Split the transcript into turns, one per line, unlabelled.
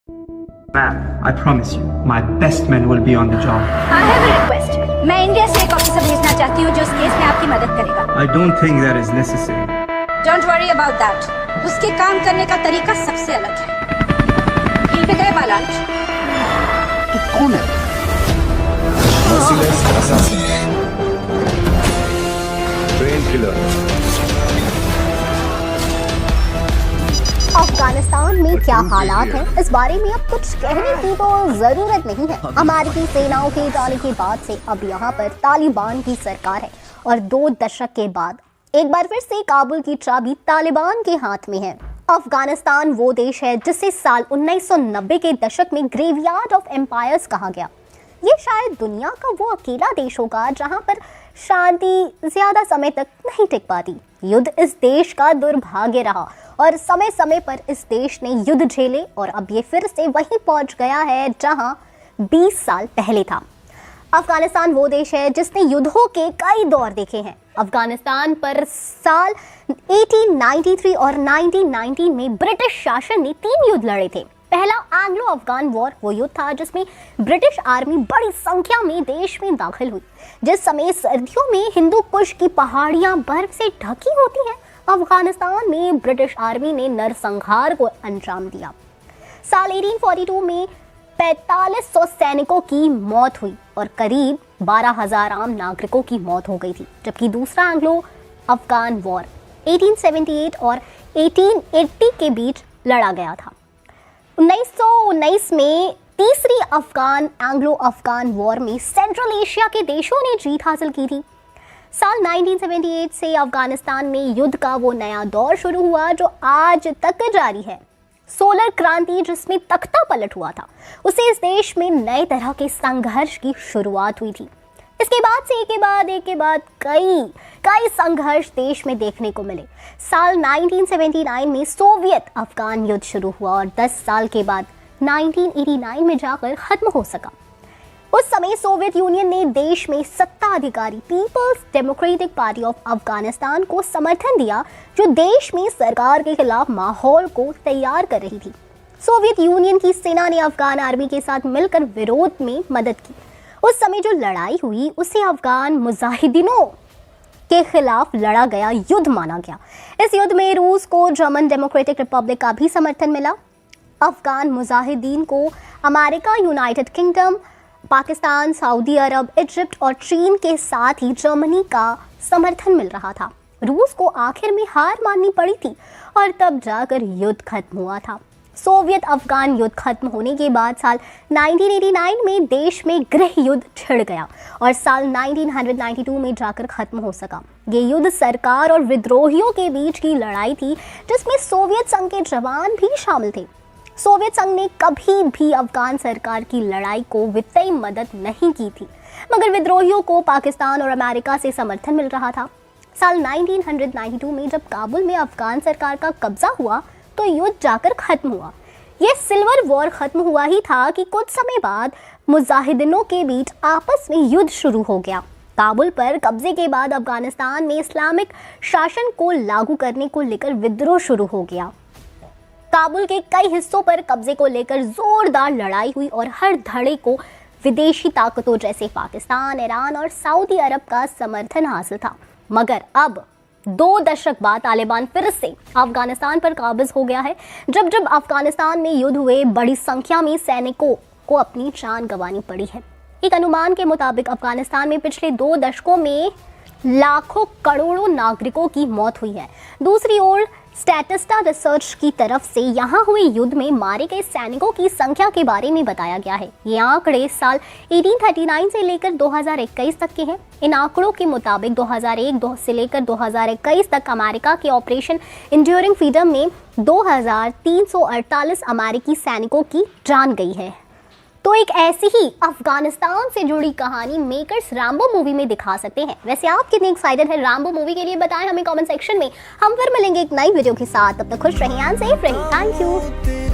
Ma'am, I promise you, my best men will be on the job.
I have a request. मैं India से एक officer भेजना चाहती हूँ जो इस केस में आपकी मदद करेगा.
I don't think that is necessary.
Don't worry about that. उसके काम करने का तरीका सबसे अलग है. हिल पे गए बालांट.
तू कौन है?
Merciless assassin. Brain killer.
Afghanistan में क्या हालात हैं इस बारे में अब कुछ कहने की तो जरूरत नहीं है. अमेरिकी सेनाओं के जाने के बाद से अब यहाँ पर तालिबान की सरकार है और 2 दशक के बाद एक बार फिर से काबुल की चाबी तालिबान के हाथ में है. अफगानिस्तान वो देश है जिसे साल 1990 के दशक में ग्रेवयार्ड ऑफ एम्पायर्स कहा गया. ये शायद दुनिया का वो अकेला देश होगा जहाँ पर शांति ज्यादा समय तक नहीं टिक पाती. युद्ध इस देश का दुर्भाग्य रहा और समय समय पर इस देश ने युद्ध झेले और अब ये फिर से वहीं पहुंच गया है जहां 20 साल पहले था. अफगानिस्तान वो देश है जिसने युद्धों के कई दौर देखे हैं. अफगानिस्तान पर साल 1893 और 1919 में ब्रिटिश शासन ने 3 युद्ध लड़े थे. पहला एंग्लो अफगान वॉर वो युद्ध था जिसमें ब्रिटिश आर्मी बड़ी संख्या में देश में दाखिल हुई. जिस समय सर्दियों में हिंदू कुश की पहाड़ियां बर्फ से ढकी होती हैं, अफगानिस्तान में ब्रिटिश आर्मी ने नरसंहार को अंजाम दिया. साल 1842 में 4500 सैनिकों की मौत हुई और करीब 12,000 आम नागरिकों की मौत हो गई थी. जबकि दूसरा एंग्लो अफगान वॉर 1878 और 1880 के बीच लड़ा गया था. 1919 में तीसरी एंग्लो अफगान वॉर में सेंट्रल एशिया के देशों ने जीत हासिल की थी. साल 1978 से अफगानिस्तान में युद्ध का वो नया दौर शुरू हुआ जो आज तक जारी है. सोलर क्रांति जिसमें तख्ता पलट हुआ था, उसे इस देश में नए तरह के संघर्ष की शुरुआत हुई थी. इसके बाद से एक के बाद कई संघर्ष देश में देखने को मिले. साल 1979 में सोवियत अफगान युद्ध शुरू हुआ और 10 साल के बाद 1989 में जाकर खत्म हो सका. उस समय सोवियत यूनियन ने देश में सत्ताधिकारी people's democratic party of Afghanistan को समर्थन दिया जो देश में सरकार के खिलाफ माहौल को तैयार कर रही थी. सोवियत यूनियन की सेना ने अफगान आर्मी के साथ मिलकर विरोध में मदद की. उस समय जो लड़ाई हुई उसे अफगान मुजाहिदीनों के खिलाफ लड़ा गया युद्ध माना गया. इस युद्ध में रूस को जर्मन डेमोक्रेटिक रिपब्लिक का भी समर्थन मिला. अफगान मुजाहिदीन को America, United Kingdom, Pakistan, Saudi Arabia, Egypt और चीन के साथ ही जर्मनी का समर्थन मिल रहा था. रूस को आखिर में हार माननी पड़ी थी और तब जाकर युद्ध खत्म हुआ था. सोवियत अफगान युद्ध खत्म होने के बाद साल 1989 में देश में गृह युद्ध छिड़ गया और साल 1992 में जाकर खत्म हो सका. ये युद्ध सरकार और विद्रोहियों के बीच की लड़ाई थी जिसमें सोवियत संघ के जवान भी शामिल थे. सोवियत संघ ने कभी भी अफगान सरकार की लड़ाई को वित्तीय मदद नहीं की थी, मगर विद्रोहियों को पाकिस्तान और अमेरिका से समर्थन मिल रहा था. साल 1992 में जब काबुल में अफगान सरकार का कब्जा हुआ तो युद्ध जाकर खत्म हुआ. यह सिल्वर वॉर खत्म हुआ ही था कि कुछ समय बाद मुजाहिदीनों के बीच आपस में युद्ध शुरू हो गया. काबुल पर कब्जे के बाद अफगानिस्तान में इस्लामिक शासन को लागू करने को लेकर विद्रोह शुरू हो गया. काबुल के कई हिस्सों पर कब्जे को लेकर जोरदार लड़ाई हुई और हर धड़े को विदेशी ताकतों जैसे पाकिस्तान, ईरान और सऊदी अरब का समर्थन हासिल था. मगर अब 2 दशक बाद तालिबान फिर से अफगानिस्तान पर काबिज हो गया है. जब अफगानिस्तान में युद्ध हुए बड़ी संख्या में सैनिकों को अपनी जान गंवानी पड़ी है. एक अनुमान के मुताबिक अफगानिस्तान में पिछले 2 दशकों में लाखों करोड़ों नागरिकों की मौत हुई है. दूसरी ओर स्टैटिस्टा रिसर्च की तरफ से यहाँ हुए युद्ध में मारे गए सैनिकों की संख्या के बारे में बताया गया है. ये आंकड़े साल 1839 से लेकर 2021 तक के हैं. इन आंकड़ों के मुताबिक 2001 से लेकर 2021 तक अमेरिका के ऑपरेशन एंड्यूरिंग फ्रीडम में 2348 अमेरिकी सैनिकों की जान गई है. तो एक ऐसी ही अफगानिस्तान से जुड़ी कहानी मेकर्स रैम्बो मूवी में दिखा सकते हैं. वैसे आप कितने एक्साइटेड हैं रैम्बो मूवी के लिए बताएं हमें कमेंट सेक्शन में. हम फिर मिलेंगे एक नई वीडियो के साथ. तब तक खुश रहें एंड सेफ रहें. Thank you.